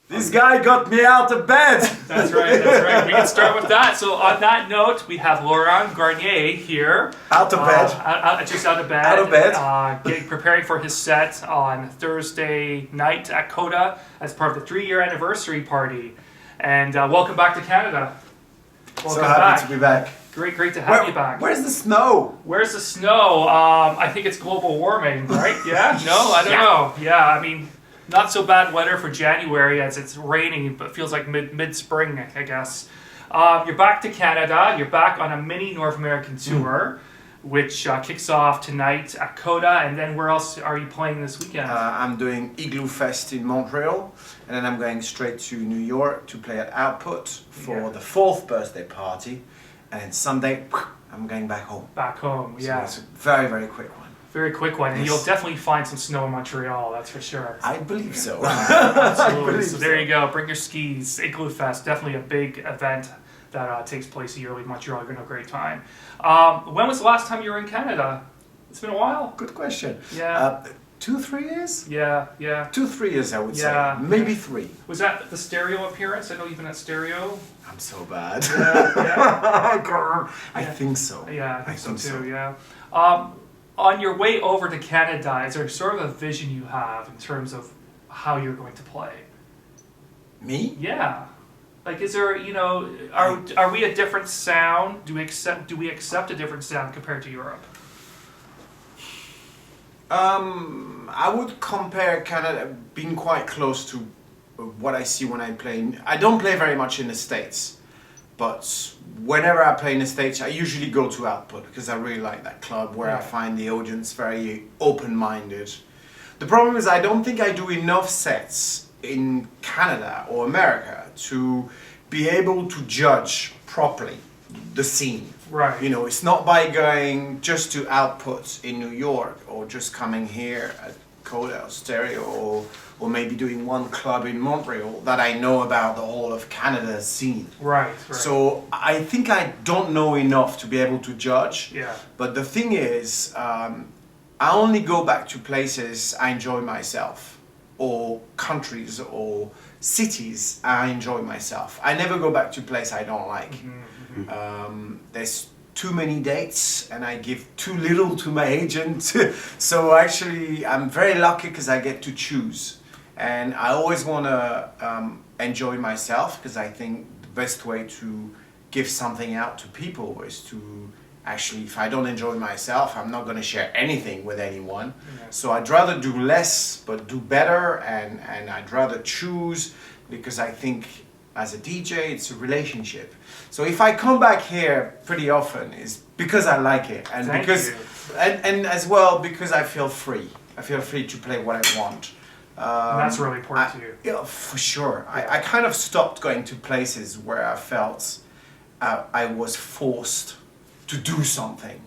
This guy got me out of bed. That's right, that's right. We can start with that. So on that note, we have Laurent Garnier here. Out of bed. Just out of bed. Out of bed. Preparing for his set on Thursday night at Coda as part of the 3-year anniversary party. And welcome back to Canada. Welcome So happy to be back. Great to have you back. Where's the snow? Where's the snow? I think it's global warming, right? Yeah? No, I don't know. Yeah, I mean, not so bad weather for January as it's raining, but feels like mid-spring, I guess. You're back to Canada. You're back on a mini North American tour, which kicks off tonight at Coda. And then where else are you playing this weekend? I'm doing Igloo Fest in Montreal, and then I'm going straight to New York to play at Output for the 4th birthday party. And then Sunday, I'm going back home. Back home, yeah. So it's a very, very quick one. Very quick one, and Yes. you'll definitely find some snow in Montreal, that's for sure. I believe so. Absolutely. So there you go. Bring your skis. Igloo Fest, definitely a big event that takes place yearly in Montreal. You're going to have a great time. When was the last time you were in Canada? It's been a while. Good question. Yeah. 2-3 years? Yeah. 2-3 years, I would Yeah. say. Maybe 3. Was that the Stereo appearance? I know you've been at Stereo. I'm so bad. Yeah. I think so. Yeah, I think so too. Yeah. On your way over to Canada, is there sort of a vision you have in terms of how you're going to play? Me? Yeah. Like, is there, are we a different sound? Do we accept a different sound compared to Europe? I would compare Canada being quite close to what I see when I play. I don't play very much in the States, but whenever I play in the States, I usually go to Output because I really like that club where I find the audience very open-minded. The problem is I don't think I do enough sets in Canada or America to be able to judge properly the scene. Right. You know, it's not by going just to Output in New York or just coming here at Coda or Stereo or maybe doing one club in Montreal that I know about the whole of Canada scene. Right. So I think I don't know enough to be able to judge. Yeah. But the thing is, I only go back to places I enjoy myself, or countries or cities I enjoy myself. I never go back to place I don't like. There's too many dates and I give too little to my agent. So actually I'm very lucky because I get to choose. And I always want to enjoy myself because I think the best way to give something out to people is to actually, if I don't enjoy myself, I'm not going to share anything with anyone. Yeah. So I'd rather do less but do better, and I'd rather choose because I think as a DJ it's a relationship. So if I come back here pretty often it's because I like it, and and as well because I feel free. I feel free to play what I want. And that's really important to you. Yeah, for sure. I kind of stopped going to places where I felt I was forced to do something.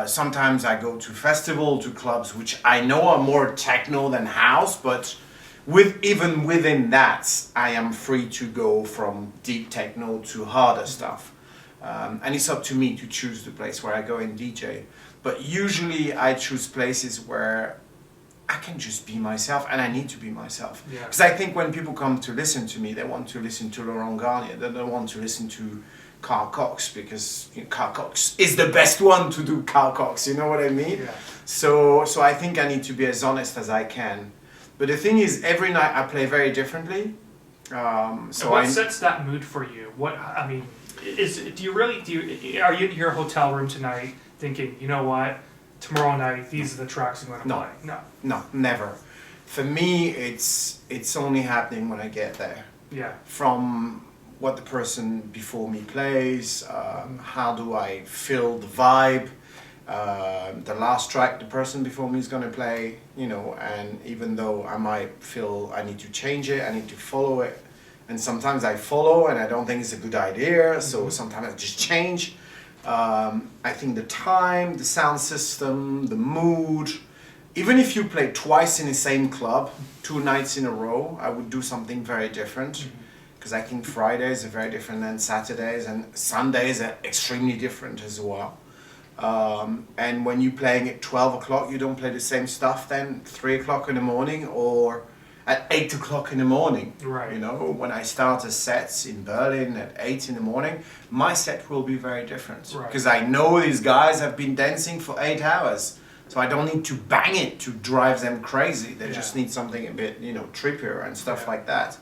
Sometimes I go to festivals, to clubs, which I know are more techno than house, but even within that, I am free to go from deep techno to harder stuff. And it's up to me to choose the place where I go and DJ. But usually I choose places where I can just be myself, and I need to be myself. Because I think when people come to listen to me, they want to listen to Laurent Garnier. They don't want to listen to Carl Cox because Carl Cox is the best one to do Carl Cox. You know what I mean? Yeah. So I think I need to be as honest as I can. But the thing is, every night I play very differently. So what sets that mood for you? Are you in your hotel room tonight thinking, you know what? Tomorrow night, these are the tracks I'm going to play. No, never. For me, it's only happening when I get there. Yeah. From what the person before me plays, how do I feel the vibe, the last track the person before me is going to play, and even though I might feel I need to change it, I need to follow it, and sometimes I follow and I don't think it's a good idea, so sometimes I just change. I think the time, the sound system, the mood, even if you play twice in the same club, 2 nights in a row, I would do something very different. Because I think Fridays are very different than Saturdays, and Sundays are extremely different as well. And when you're playing at 12 o'clock, you don't play the same stuff then 3 o'clock in the morning, or at 8 o'clock in the morning. Right. You know, when I start a set in Berlin at 8 in the morning, my set will be very different. Right. Because I know these guys have been dancing for 8 hours. So I don't need to bang it to drive them crazy. They just need something a bit, you know, trippier and stuff like that.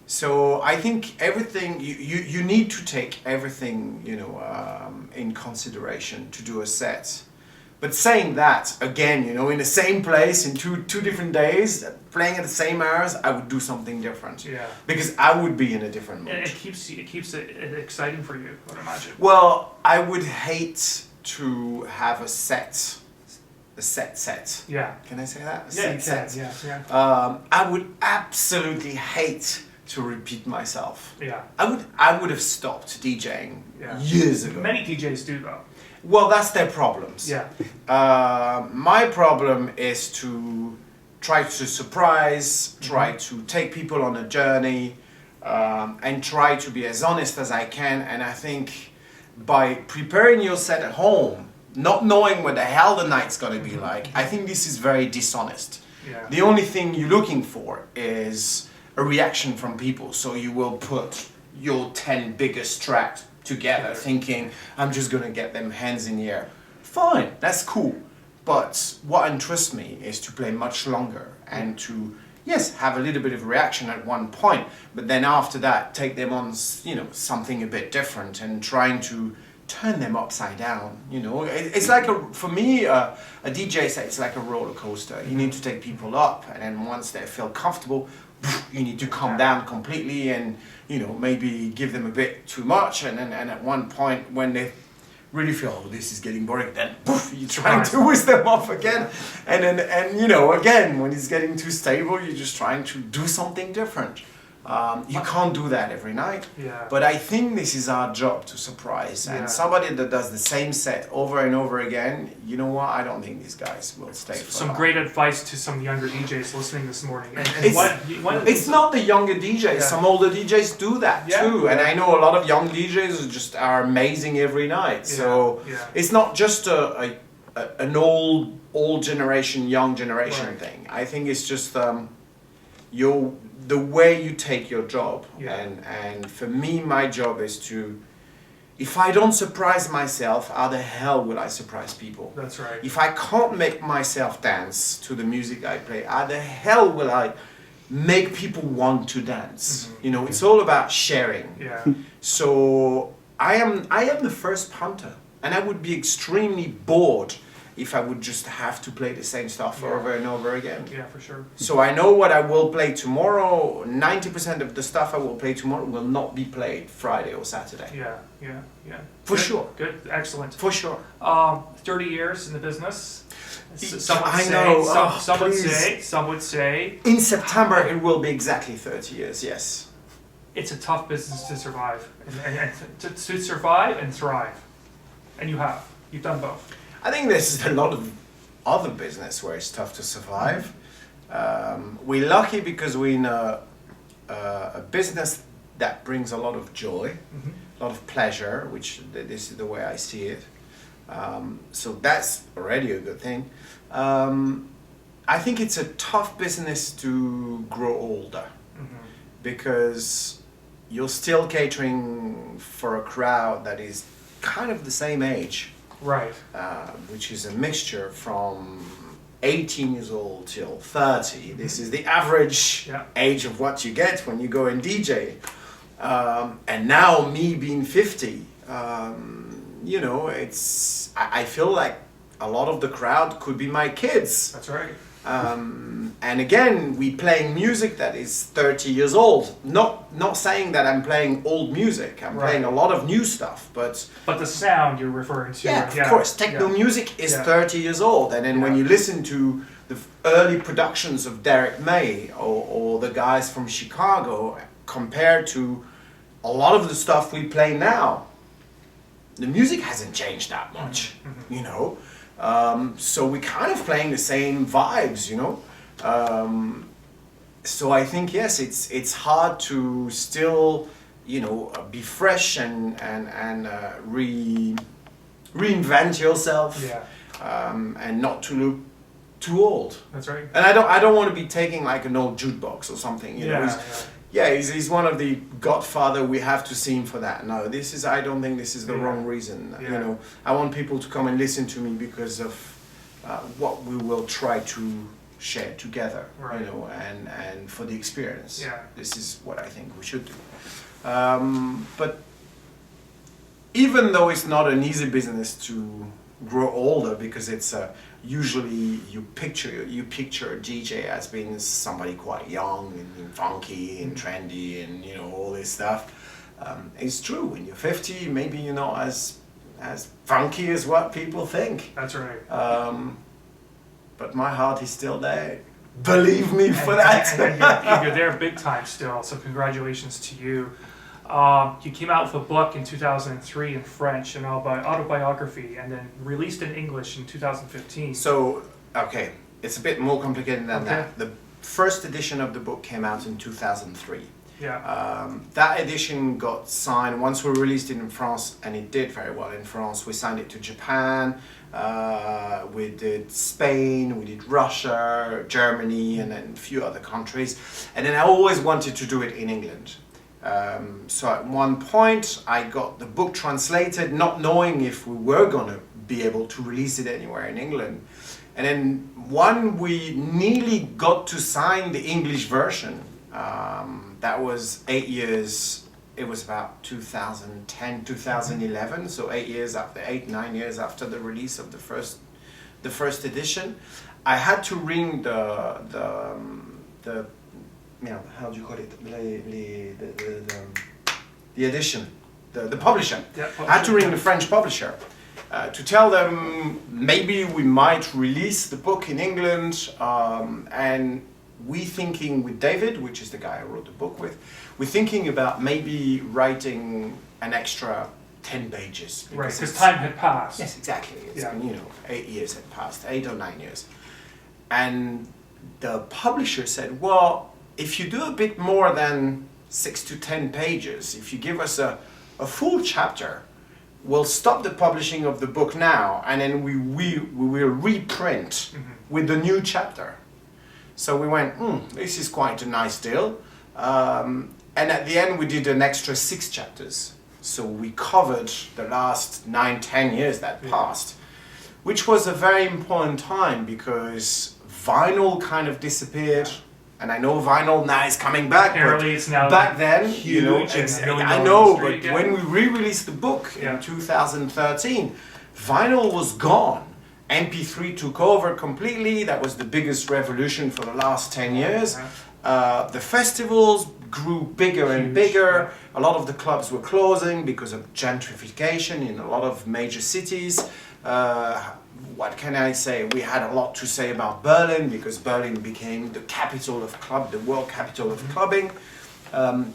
So I think everything, you need to take everything, you know, in consideration to do a set. But saying that, again, you know, in the same place, in two different days, playing at the same hours, I would do something different. Yeah. Because I would be in a different mood. And it keeps it exciting for you, I would imagine. Well, I would hate to have a set. Yeah. Can I say that? Yeah, you can. Yeah. I would absolutely hate to repeat myself. Yeah. I would have stopped DJing years ago. Many DJs do though. Well, that's their problems. Yeah. My problem is to try to surprise, try to take people on a journey, and try to be as honest as I can. And I think by preparing your set at home, not knowing what the hell the night's gonna be like, I think this is very dishonest. Yeah. The only thing you're looking for is a reaction from people. So you will put your 10 biggest tracks together thinking, I'm just gonna get them hands in the air. Fine, that's cool. But what interests me is to play much longer and to, yes, have a little bit of reaction at one point, but then after that, take them on, you know, something a bit different and trying to turn them upside down. You know, it's like for me, a DJ set, it's like a roller coaster. You need to take people up, and then once they feel comfortable, you need to calm down completely, and you know, maybe give them a bit too much, and then at one point when they really feel, oh, this is getting boring, then you're trying to whisk them off again, and you know, again, when it's getting too stable, you're just trying to do something different. You can't do that every night, but I think this is our job to surprise. And somebody that does the same set over and over again, you know what? I don't think these guys will stay for some long. great advice to some younger DJs listening this morning. And it's not the younger DJs. Some older DJs do that too, and I know a lot of young DJs who just are amazing every night. So it's not just an old generation, young generation thing. I think it's just the way you take your job, and for me, my job is to, if I don't surprise myself, how the hell will I surprise people? That's right. If I can't make myself dance to the music I play, how the hell will I make people want to dance? You know, it's all about sharing. Yeah. So I am the first punter, and I would be extremely bored if I would just have to play the same stuff over and over again. Yeah, for sure. So I know what I will play tomorrow. 90% of the stuff I will play tomorrow will not be played Friday or Saturday. Yeah. For Good, sure. Good, excellent. For sure. 30 years in the business. Some would say. In September it will be exactly 30 years, yes. It's a tough business to survive. And to survive and thrive. And you have. You've done both. I think there's a lot of other business where it's tough to survive. We're lucky because we're in a business that brings a lot of joy, a lot of pleasure, which this is the way I see it. So that's already a good thing. I think it's a tough business to grow older because you're still catering for a crowd that is kind of the same age. Right. Which is a mixture from 18 years old till 30. This is the average age of what you get when you go and DJ. And now me being 50, you know, I feel like a lot of the crowd could be my kids. That's right. And again, we playing music that is 30 years old. Not saying that I'm playing old music. I'm playing a lot of new stuff, but the sound you're referring to. Yeah, of course. Techno music is 30 years old, and then when you listen to the early productions of Derek May or the guys from Chicago, compared to a lot of the stuff we play now, the music hasn't changed that much. You know. So we're kind of playing the same vibes, you know. So I think yes, it's hard to still, you know, be fresh and reinvent yourself, and not to look too old. That's right. And I don't want to be taking like an old jukebox or something. You know, he's one of the godfather. We have to see him for that. No, I don't think this is the wrong reason. Yeah. You know, I want people to come and listen to me because of what we will try to share together. Right. You know, and for the experience. Yeah. This is what I think we should do. But even though it's not an easy business to grow older, because it's usually you picture a DJ as being somebody quite young and funky and trendy and you know all this stuff. It's true, when you're 50, maybe you're not as funky as what people think. That's right. But my heart is still there. Believe me for that. And you're there big time still. So congratulations to you. You came out with a book in 2003 in French, an autobiography, and then released in English in 2015. So, okay, it's a bit more complicated than that. The first edition of the book came out in 2003. Yeah. That edition got signed once we released it in France, and it did very well in France. We signed it to Japan, we did Spain, we did Russia, Germany, and then a few other countries. And then I always wanted to do it in England. So at one point I got the book translated, not knowing if we were going to be able to release it anywhere in England. And then when we nearly got to sign the English version, that was 8 years, it was about 2010, 2011, so 9 years after the release of the first edition, I had to ring the how do you call it? The edition, the publisher. Yeah, I had to ring the French publisher to tell them maybe we might release the book in England, and we thinking with David, which is the guy I wrote the book with, we're thinking about maybe writing an extra 10 pages. Right, because time had passed. Yes, exactly. It's been, 8 years had passed, 8 or 9 years. And the publisher said, well, if you do a bit more than 6 to 10 pages, if you give us a full chapter, we'll stop the publishing of the book now, and then we will reprint with the new chapter. So we went, this is quite a nice deal. And at the end, we did an extra 6 chapters. So we covered the last 9, 10 years that passed, which was a very important time because vinyl kind of disappeared. And I know vinyl now is coming back. Apparently it's now back then, huge. I know, but when we re-released the book in 2013, vinyl was gone. MP3 took over completely. That was the biggest revolution for the last 10 years. The festivals grew bigger and bigger. A lot of the clubs were closing because of gentrification in a lot of major cities. What can I say? We had a lot to say about Berlin because Berlin became the capital of club, the world capital of clubbing.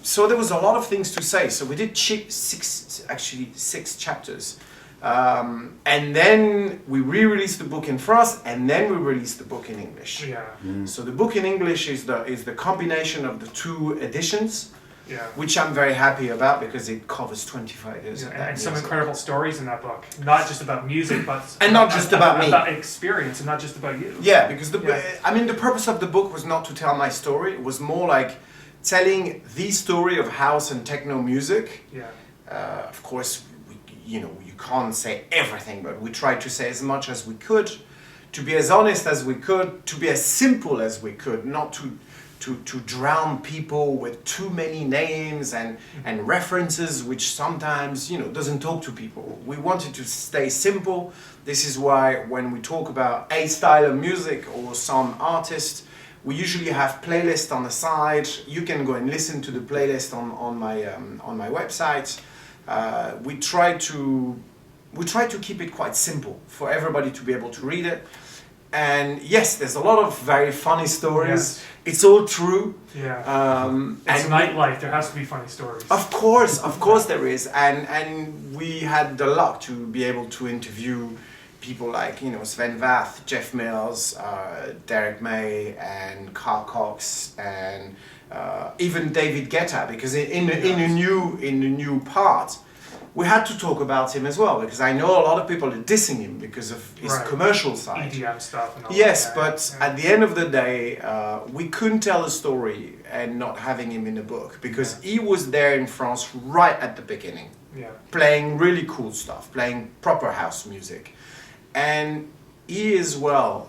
So there was a lot of things to say. So we did 6 chapters. And then we re-released the book in France, and then we released the book in English. Yeah. So the book in English is the combination of the 2 editions, which I'm very happy about because it covers 25 years. And some incredible stories in that book, not just about music, but not just about me, about experience, and not just about you. Yeah, because the purpose of the book was not to tell my story. It was more like telling the story of house and techno music. Yeah. Of course, you can't say everything, but we tried to say as much as we could, to be as honest as we could, to be as simple as we could, not to drown people with too many names and references, which sometimes, doesn't talk to people. We wanted to stay simple. This is why when we talk about a style of music or some artist, we usually have playlists on the side. You can go and listen to the playlist on my website. We try to keep it quite simple for everybody to be able to read it. And yes, there's a lot of very funny stories. Yes. It's all true. Yeah. It's nightlife. There has to be funny stories. Of course there is. And we had the luck to be able to interview people like Sven Vath, Jeff Mills, Derek May, and Carl Cox, and even David Guetta, because in the new part, we had to talk about him as well, because I know a lot of people are dissing him because of his Right. commercial side. EDM stuff and all Yes, that. but at the end of the day, we couldn't tell a story and not having him in the book, because he was there in France right at the beginning, Yeah. playing really cool stuff, playing proper house music. And he as well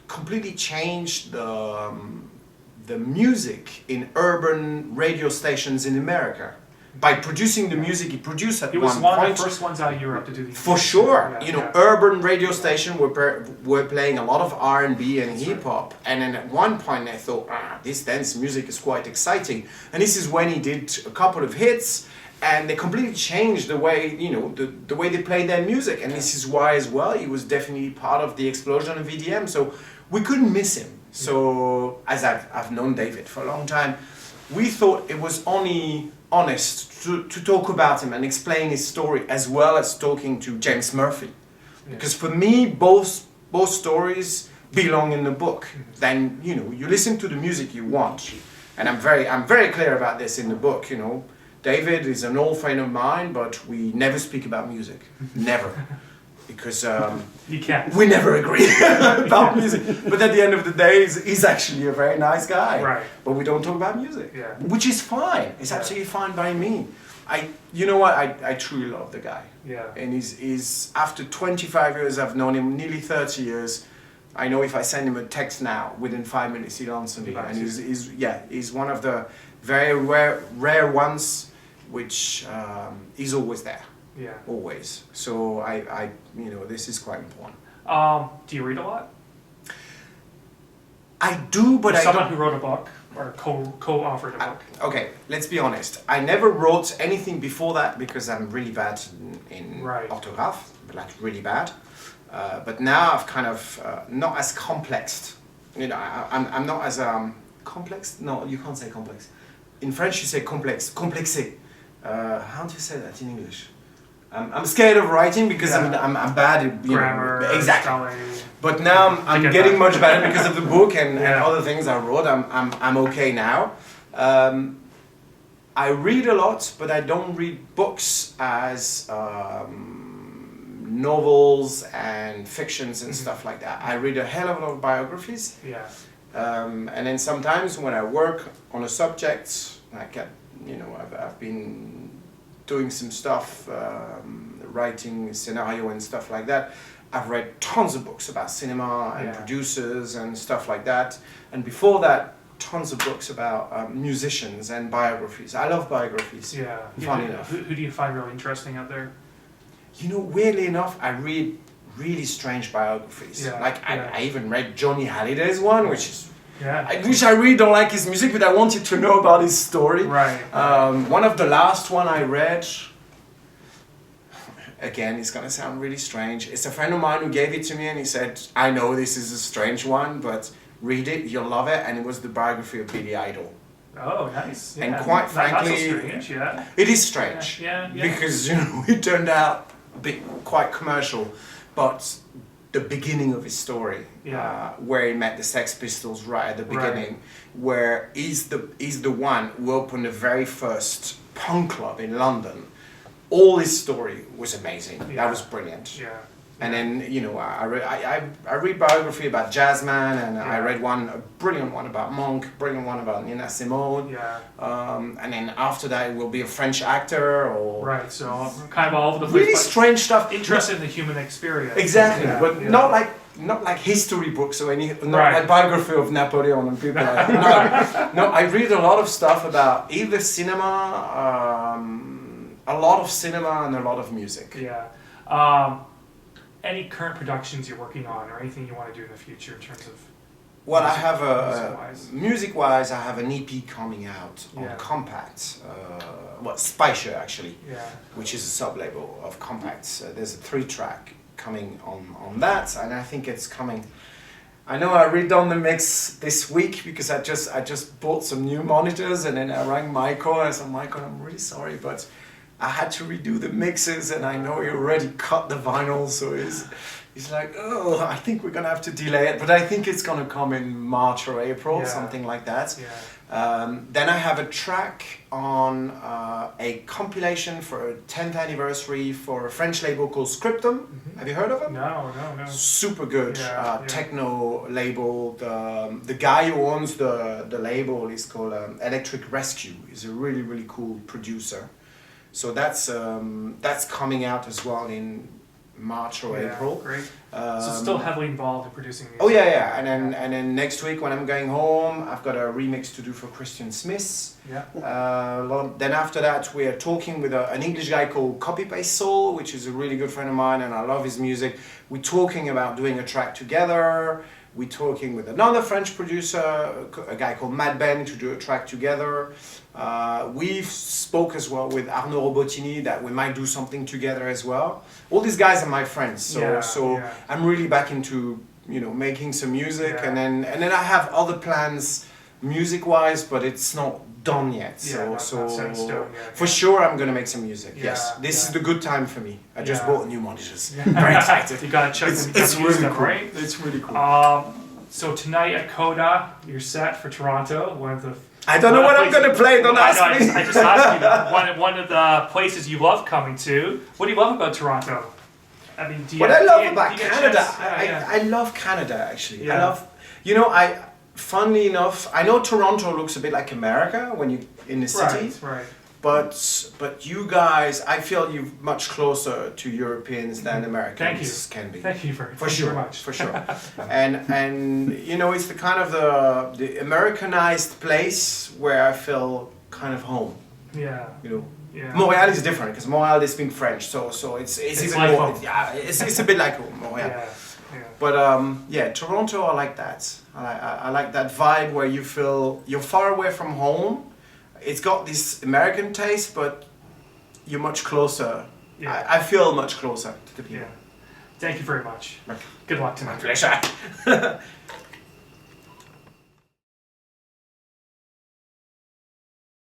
completely changed the music in urban radio stations in America. By producing the music he produced at He was one one point. of the first ones out of Europe to do these. For things. sure, Yeah, you know, yeah. urban radio station were playing a lot of R&B and That's hip hop, and then at one point I thought, this dance music is quite exciting, and this is when he did a couple of hits, and they completely changed the way, you know, the way they played their music, and this is why as well he was definitely part of the explosion of EDM. So we couldn't miss him. So as I've known David for a long time, we thought it was only honest to talk about him and explain his story, as well as talking to James Murphy, because for me both stories belong in the book. Then, you know, you listen to the music you want, and I'm very clear about this in the book. You know, David is an old friend of mine, but we never speak about music, never, because You can't. we never agree about music. But at the end of the day, he's actually a very nice guy. Right. But we don't talk about music. Yeah. Which is fine. It's absolutely fine by me. You know what? I truly love the guy. Yeah. And he's after 25 years, I've known him nearly 30 years. I know if I send him a text now, within 5 minutes he'll answer me. And he's one of the very rare ones, which he's always there. Yeah. Always. So I you know, this is quite important. Do you read a lot? I do, but I Someone don't. who wrote a book or co-authored a book. Okay, let's be honest. I never wrote anything before that because I'm really bad in Right. orthograph, like really bad. But now I've kind of not as complex. You know, I'm not as complex. No, you can't say complex. In French, you say complex, complexé. How do you say that in English? I'm scared of writing because I'm bad at Grammar, exactly. spelling. But now I'm get getting that. much better because of the book and Yeah. other things I wrote. I'm okay now. I read a lot, but I don't read books as novels and fictions and stuff like that. I read a hell of a lot of biographies. Yeah. And then sometimes when I work on a subject, I've been doing some stuff, writing scenario and stuff like that. I've read tons of books about cinema and producers and stuff like that. And before that, tons of books about musicians and biographies. I love biographies. Yeah. Funny enough. Who do you find really interesting out there? You know, weirdly enough, I read really strange biographies. Yeah, Like yeah. I even read Johnny Halliday's one, which is Yeah. which I really don't like his music, but I wanted to know about his story. Right. One of the last one I read, again, it's gonna sound really strange. It's a friend of mine who gave it to me, and he said, "I know this is a strange one, but read it, you'll love it." And it was the biography of Billy Idol. Oh, nice. And Yeah. quite That's frankly, so strange. Yeah. It is strange Yeah. because it turned out a bit quite commercial, but the beginning of his story, where he met the Sex Pistols right at the beginning, where he's the one who opened the very first punk club in London. All his story was amazing. Yeah. That was brilliant. Yeah. And then, you know, I read biography about Jazzman, and I read a brilliant one about Monk, brilliant one about Nina Simone. Yeah. And then after that, it will be a French actor or Right. So kind of all over the place. really but strange stuff. Interested in the human experience. Exactly, Yeah, but yeah. not like history books or not Right. like biography of Napoleon and people like that. No, I read a lot of stuff about either cinema, a lot of cinema and a lot of music. Yeah. Any current productions you're working on, or anything you want to do in the future in terms of? Well, I have music-wise. music-wise, I have an EP coming out on Yeah. Compact. Spicer actually, Yeah. which is a sub-label of Compacts. There's a 3-track coming on that, and I think it's coming. I know I redone the mix this week because I just bought some new monitors, and then I rang Michael and I said, "Michael, I'm really sorry, but I had to redo the mixes, and I know he already cut the vinyl, so it's like, oh, I think we're gonna have to delay it, but I think it's gonna come in March or April, Yeah. something like that. Yeah. Then I have a track on a compilation for a 10th anniversary for a French label called Scriptum. Mhm. Have you heard of them? No. Super good Yeah, yeah. techno label. The guy who owns the label is called Electric Rescue. He's a really, really cool producer. So that's coming out as well in March or Yeah, April. Great. So still heavily involved in producing music. Oh yeah. And then next week when I'm going home, I've got a remix to do for Christian Smith. Yeah. Then after that, we are talking with an English guy called Copy Paste Soul, which is a really good friend of mine, and I love his music. We're talking about doing a track together. We're talking with another French producer, a guy called Mad Ben, to do a track together. We've spoke as well with Arnaud Robotini that we might do something together as well. All these guys are my friends, so Yeah. I'm really back into making some music, Yeah. and then I have other plans music-wise, but it's not done yet. Yeah, not set in stone yet, For yeah. sure I'm gonna make some music. Yeah, Yes, this yeah. is the good time for me. I just Yeah. bought new monitors. Yeah. Very excited. You gotta check them. It's use really them, cool. right? It's really cool. So tonight at Coda, you're set for Toronto. One of the. I don't know what I'm places- gonna play. Don't ask me. I just asked you that. One of the places you love coming to. What do you love about Toronto? I mean, do you? What I love do you- about do you get a Canada, chance- Yeah. I love Canada actually. I Yeah. love, funnily enough, I know Toronto looks a bit like America when you in the city, Right. but you guys, I feel you're much closer to Europeans than Americans can be. Thank you very, For thank you sure, very much. for sure. and it's the kind of the Americanized place where I feel kind of home. Yeah. Yeah. Montreal is different because Montreal they speak French, so it's even like more. home. Yeah, it's a bit like home, Montreal. Yeah. But Toronto, I like that. I like that vibe where you feel you're far away from home. It's got this American taste, but you're much closer. Yeah. I feel much closer to the people. Yeah. Thank you very much. Okay. Good luck tonight. Pleasure.